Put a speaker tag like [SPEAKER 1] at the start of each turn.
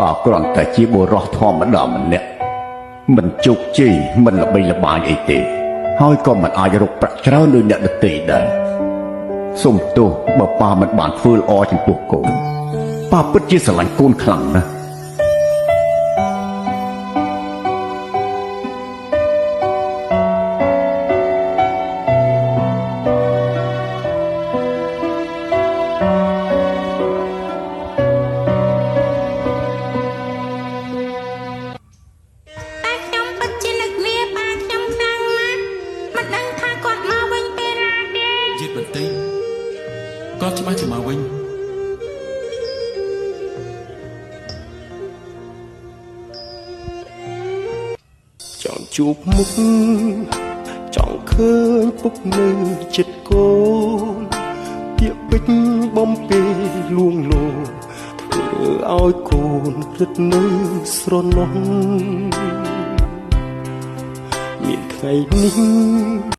[SPEAKER 1] បើគ្រាន់តែជាបុរសធម្មតាម្នាក់មិនជោគជ័យមិនល្បីល្បាញអីទេហើយក៏មិនអាចរកប្រាក់ច្រើនដូចអ្នកដទៃដែរសូមទោសបើប៉ាមិនបានធ្វើល្អចំពោះកូនប៉ាពិតជាស្រឡាញ់កូនខ្លាំងណាស់
[SPEAKER 2] គាត់ច្បាស់ជាមកវិញចង់ជួបមុខចង់ឃើញពុកនៅចិត្តកូនពាក្យពេចន៍បំពេលលួងលោមធ្វើឲ្យកូនរឹតនៅស្រណោះមានថ្ងៃនេះ